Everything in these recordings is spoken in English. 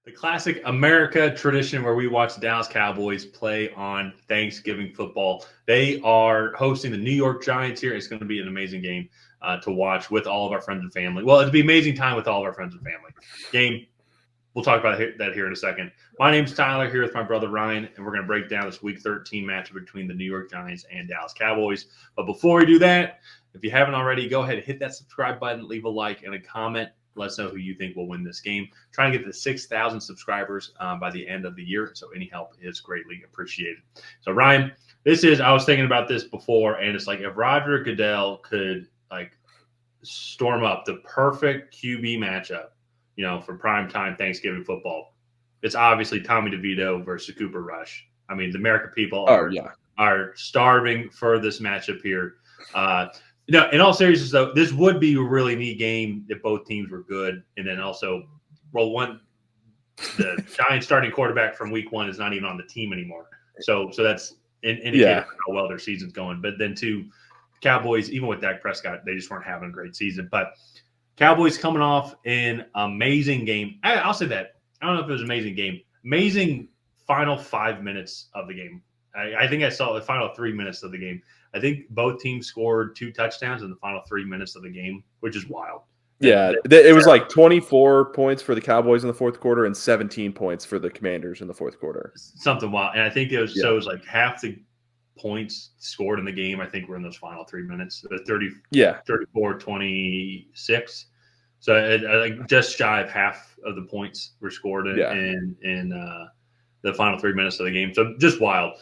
The classic America tradition where we watch the Dallas Cowboys play on Thanksgiving football. They are hosting the New York Giants here. It's going to be an amazing game to watch with all of our friends and family. Well, it'll be an amazing time with all of our friends and family. Game, we'll talk about that here in a second. My name's Tyler, here with my brother Ryan, and we're going to break down this Week 13 matchup between the New York Giants and Dallas Cowboys. But before we do that, if you haven't already, go ahead and hit that subscribe button, leave a like and a comment. Let us know who you think will win this game. Trying to get to 6,000 subscribers by the end of the year, so any help is greatly appreciated. So, Ryan, I was thinking about this before, and it's like if Roger Goodell could storm up the perfect QB matchup, for primetime Thanksgiving football, it's obviously Tommy DeVito versus Cooper Rush. I mean, the American people are starving for this matchup here. In all seriousness, though, this would be a really neat game if both teams were good. And then also, the Giants starting quarterback from week 1 is not even on the team anymore. So that's indicating how well their season's going. But then, too, Cowboys, even with Dak Prescott, they just weren't having a great season. But Cowboys coming off an amazing game. I'll say that. I don't know if it was an amazing game. Amazing final 5 minutes of the game. I think I saw the final 3 minutes of the game. I think both teams scored 2 touchdowns in the final 3 minutes of the game, which is wild. Yeah, it was like 24 points for the Cowboys in the fourth quarter and 17 points for the Commanders in the fourth quarter. Something wild. And I think it was like half the points scored in the game, I think, were in those final 3 minutes. 34-26. So just shy of half of the points were scored in the final 3 minutes of the game. So just wild.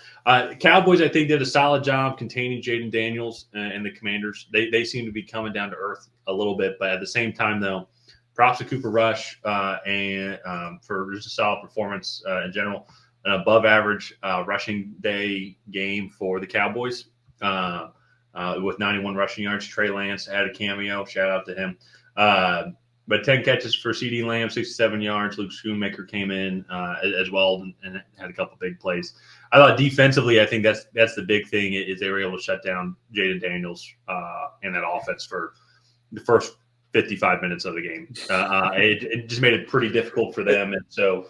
Cowboys, I think, did a solid job containing Jaden Daniels and the Commanders. They seem to be coming down to earth a little bit. But at the same time, though, props to Cooper Rush and for just a solid performance in general. An above-average rushing day game for the Cowboys with 91 rushing yards. Trey Lance had a cameo. Shout out to him. But 10 catches for CeeDee Lamb, 67 yards. Luke Schoonmaker came in as well and had a couple big plays. I thought defensively, I think that's the big thing is they were able to shut down Jaden Daniels and that offense for the first 55 minutes of the game. It just made it pretty difficult for them. And so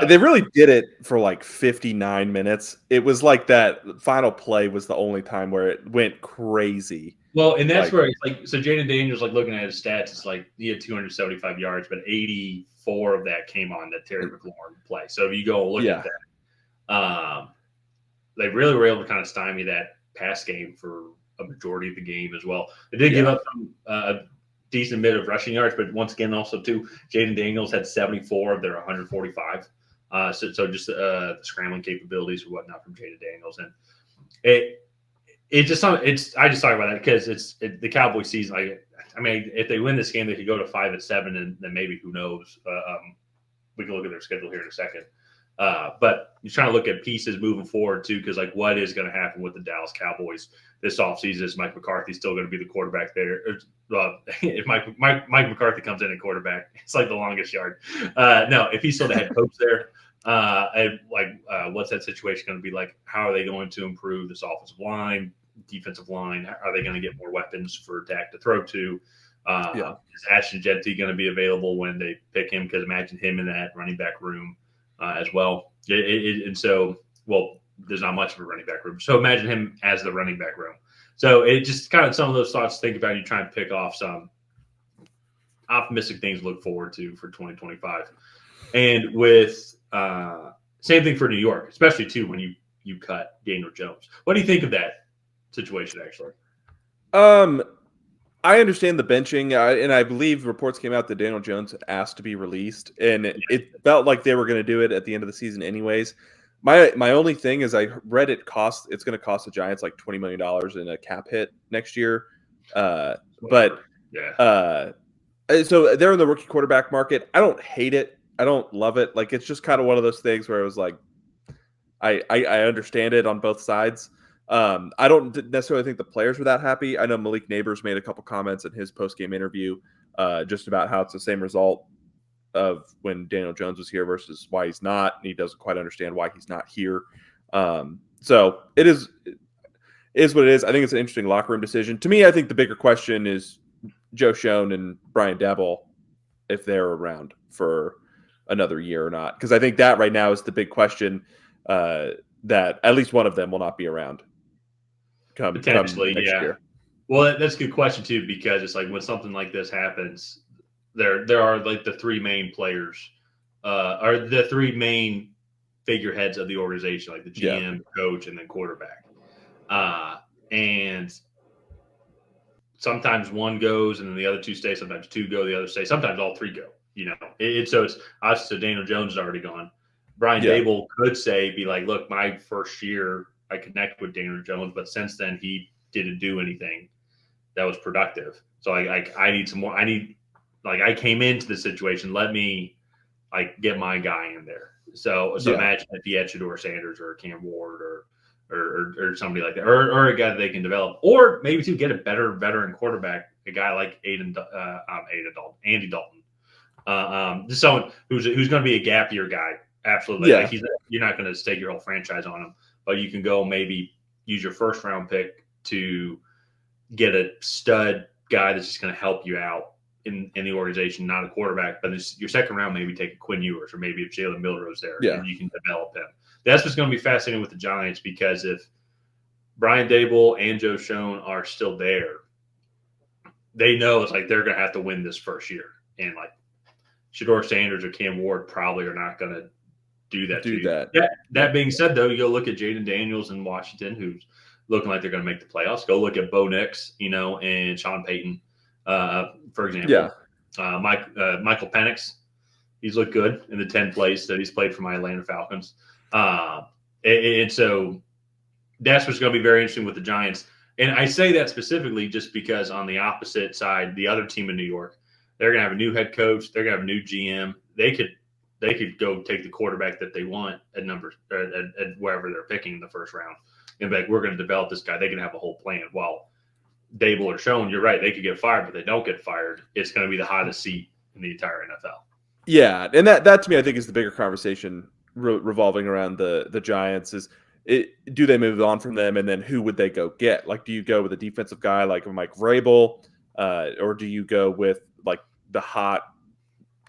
they really did it for like 59 minutes. It was like that final play was the only time where it went crazy. Well, and that's where it's so Jaden Daniels, looking at his stats, it's like he had 275 yards, but 84 of that came on that Terry McLaurin play. So if you go look at that, they really were able to kind of stymie that pass game for a majority of the game as well. They did give up a decent bit of rushing yards, but once again, also too, Jaden Daniels had 74 of their 145. So just the scrambling capabilities or whatnot from Jaden Daniels, and I just talk about that because it's the Cowboys season. If they win this game, they could go to 5-7, and then maybe who knows? We can look at their schedule here in a second. But you're trying to look at pieces moving forward too, because what is going to happen with the Dallas Cowboys this offseason? Is Mike McCarthy still going to be the quarterback there? If Mike McCarthy comes in at quarterback, it's like the longest yard. No, if he's still the head coach there. What's that situation going to be like? How are they going to improve this offensive line, defensive line? Are they going to get more weapons for Dak to throw to? Is Ashton Jeanty going to be available when they pick him? Because imagine him in that running back room as well. There's not much of a running back room. So imagine him as the running back room. So it just kind of some of those thoughts to think about. You try and pick off some optimistic things to look forward to for 2025. And with same thing for New York, especially too when you cut Daniel Jones. What do you think of that situation actually? I understand the benching, and I believe reports came out that Daniel Jones asked to be released, and it felt like they were going to do it at the end of the season anyways. My only thing is I read it's going to cost the Giants like $20 million in a cap hit next year. So they're in the rookie quarterback market. I don't hate it. I don't love it. It's just kind of one of those things where it was like, I understand it on both sides. I don't necessarily think the players were that happy. I know Malik Neighbors made a couple comments in his post-game interview just about how it's the same result of when Daniel Jones was here versus why he's not. And he doesn't quite understand why he's not here. So it is what it is. I think it's an interesting locker room decision. To me, I think the bigger question is Joe Schoen and Brian Daboll, if they're around for another year or not? Because I think that right now is the big question, that at least one of them will not be around come Potentially, next yeah. year. Well, that's a good question too, because it's like when something like this happens, there are like the three main players, or the three main figureheads of the organization, like the Yeah, GM, coach, and then quarterback. And sometimes one goes, and then the other two stay. Sometimes two go, the other stay. Sometimes all three go. So it's us. So Daniel Jones is already gone. Brian yeah, Dable could be like, look, my first year I connected with Daniel Jones, but since then he didn't do anything that was productive. So I need some more. I came into the situation. Let me get my guy in there. So yeah, imagine if he had Shedeur Sanders or Cam Ward or somebody like that, or a guy that they can develop, or maybe to get a better veteran quarterback, a guy like Andy Dalton, just someone who's going to be a gap year guy. Absolutely, yeah, you're not going to stake your whole franchise on him, but you can go maybe use your first round pick to get a stud guy that's just going to help you out in the organization, not a quarterback, but your second round, maybe take a Quinn Ewers or maybe if Jalen Milrose there, yeah, and you can develop him. That's what's going to be fascinating with the Giants, because if Brian Dable and Joe Schoen are still there, they know it's like they're going to have to win this first year. And like Shedeur Sanders or Cam Ward probably are not going to do that to do you. that. That being said, though, you go look at Jaden Daniels in Washington, who's looking like they're going to make the playoffs. Go look at Bo Nix, and Sean Payton, for example. Yeah, Michael Penix, he's looked good in the 10 plays that he's played for my Atlanta Falcons. And so that's what's going to be very interesting with the Giants. And I say that specifically just because on the opposite side, the other team in New York, they're going to have a new head coach. They're going to have a new GM. They could go take the quarterback that they want at wherever they're picking in the first round, and be like, we're going to develop this guy. They can have a whole plan. While Dable or Schoen, you're right, they could get fired, but they don't get fired. It's going to be the hottest seat in the entire NFL. yeah, and that to me, I think is the bigger conversation revolving around the Giants. Do they move on from them, and then who would they go get? Like, do you go with a defensive guy like Mike Vrabel, or do you go with like the hot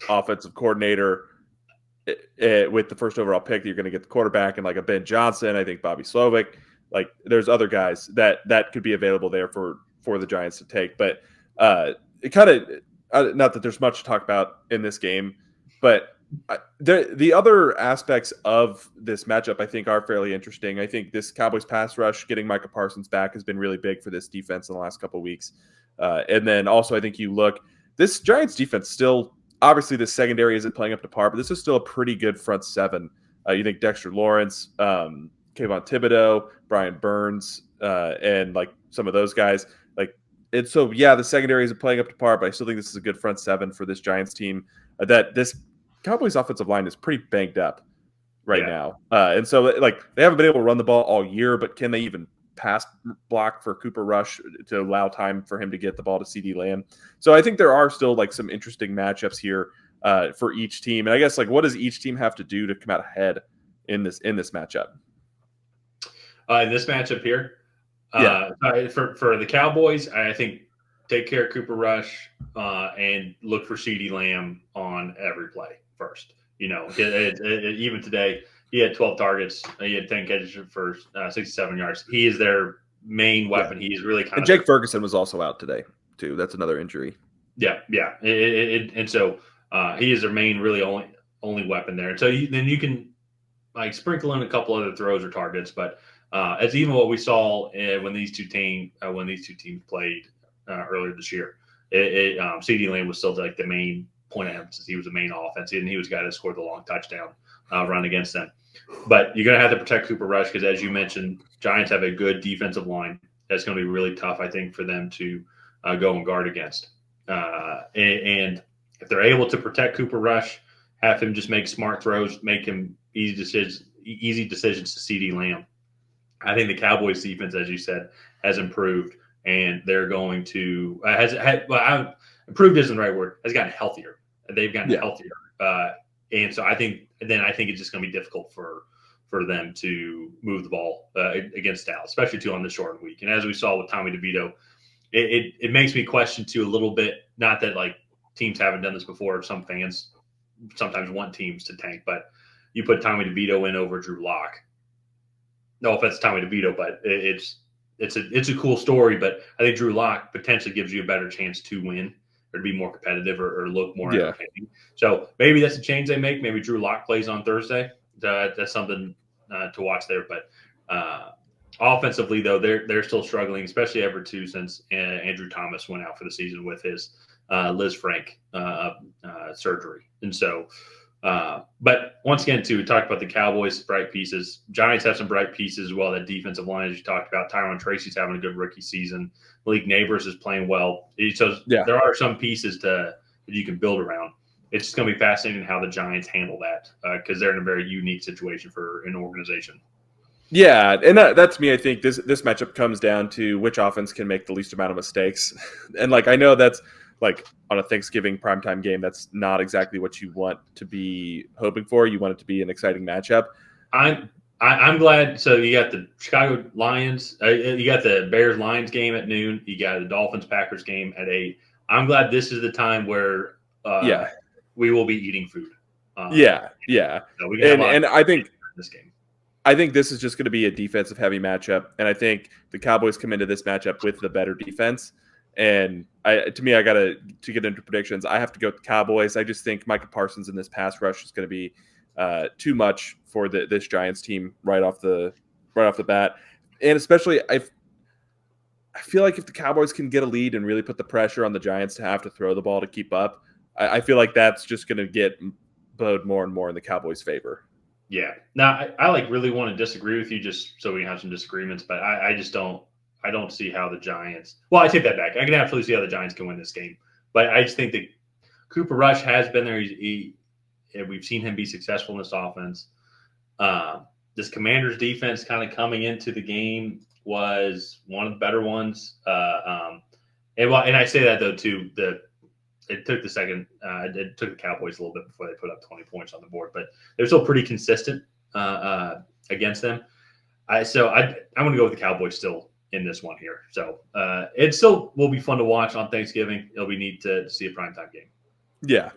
offensive coordinator with the first overall pick? You're going to get the quarterback and like a Ben Johnson. I think Bobby Slovic. Like, there's other guys that could be available there for the Giants to take. But it kind of not that there's much to talk about in this game, but the other aspects of this matchup I think are fairly interesting. I think this Cowboys pass rush, getting Micah Parsons back, has been really big for this defense in the last couple of weeks. And then also I think you look, this Giants defense still, obviously the secondary isn't playing up to par, but this is still a pretty good front seven. You think Dexter Lawrence, Kayvon Thibodeau, Brian Burns, and like some of those guys. And so, yeah, the secondary isn't playing up to par, but I still think this is a good front seven for this Giants team. That this Cowboys offensive line is pretty banged up right now. And so, like, they haven't been able to run the ball all year, but can they even pass block for Cooper Rush to allow time for him to get the ball to CeeDee Lamb? So I think there are still like some interesting matchups here for each team. And I guess, like, what does each team have to do to come out ahead in this matchup? In this matchup here, Yeah. For the Cowboys, I think take care of Cooper Rush and look for CeeDee Lamb on every play first. Even today, he had 12 targets. He had 10 catches for 67 yards. He is their main weapon. Yeah. He's really and Jake Ferguson was also out today, too. That's another injury. Yeah. And so he is their main, really only weapon there. And so then you can like sprinkle in a couple other throws or targets, but as even what we saw when these two teams played earlier this year, CeeDee Lamb was still like the main point of emphasis. He was the main offense, and he was the guy that scored the long touchdown run against them. But you're going to have to protect Cooper Rush because, as you mentioned, Giants have a good defensive line. That's going to be really tough, I think, for them to go and guard against. And if they're able to protect Cooper Rush, have him just make smart throws, make him easy decisions to CeeDee Lamb, I think the Cowboys defense, as you said, has improved, and they're going to improved isn't the right word. Has gotten healthier. They've gotten healthier, and so I think it's just going to be difficult for them to move the ball against Dallas, especially too on the shortened week. And as we saw with Tommy DeVito, it makes me question too a little bit. Not that like teams haven't done this before, some fans sometimes want teams to tank, but you put Tommy DeVito in over Drew Lock. No offense to Tommy DeVito, but it's a cool story. But I think Drew Lock potentially gives you a better chance to win or to be more competitive or look more entertaining. So maybe that's a change they make. Maybe Drew Lock plays on Thursday. That's something to watch there. But offensively, though, they're still struggling, especially ever too since Andrew Thomas went out for the season with his Liz Frank surgery. And so, but once again, too, we talked about the Cowboys' bright pieces. Giants have some bright pieces as well. That defensive line, as you talked about, Tyron Tracy's having a good rookie season. Malik Neighbors is playing well. So there are some pieces that you can build around. It's just going to be fascinating how the Giants handle that because they're in a very unique situation for an organization. Yeah, and that's me. I think this matchup comes down to which offense can make the least amount of mistakes. And I know that's on a Thanksgiving primetime game, that's not exactly what you want to be hoping for. You want it to be an exciting matchup. I'm glad. So you got the Chicago Lions, you got the Bears Lions game at noon, you got the Dolphins Packers game at 8. I'm glad this is the time where we will be eating food. And I think this game. I think this is just going to be a defensive heavy matchup, and I think the Cowboys come into this matchup with the better defense. And to get into predictions, I have to go with the Cowboys. I just think Micah Parsons in this pass rush is going to be too much for this Giants team right off the bat, and especially I feel like if the Cowboys can get a lead and really put the pressure on the Giants to have to throw the ball to keep up, I feel like that's just going to bode more and more in the Cowboys' favor. Yeah. Now, I really want to disagree with you just so we can have some disagreements, but I just don't see how the Giants – well, I take that back. I can absolutely see how the Giants can win this game. But I just think that Cooper Rush has been there. We've seen him be successful in this offense. This Commanders defense kind of coming into the game was one of the better ones. And I say that, though, too, it took it took the Cowboys a little bit before they put up 20 points on the board, but they're still pretty consistent against them. I'm going to go with the Cowboys still in this one here. So it still will be fun to watch on Thanksgiving. It'll be neat to see a primetime game. Yeah.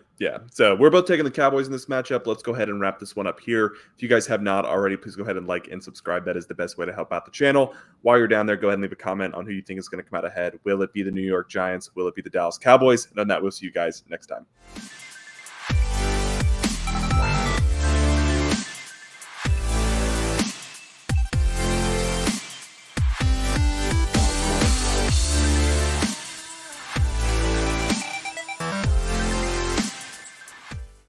So we're both taking the Cowboys in this matchup. Let's go ahead and wrap this one up here. If you guys have not already, please go ahead and like and subscribe. That is the best way to help out the channel. While you're down there, go ahead and leave a comment on who you think is going to come out ahead. Will it be the New York Giants? Will it be the Dallas Cowboys? And on that, we'll see you guys next time.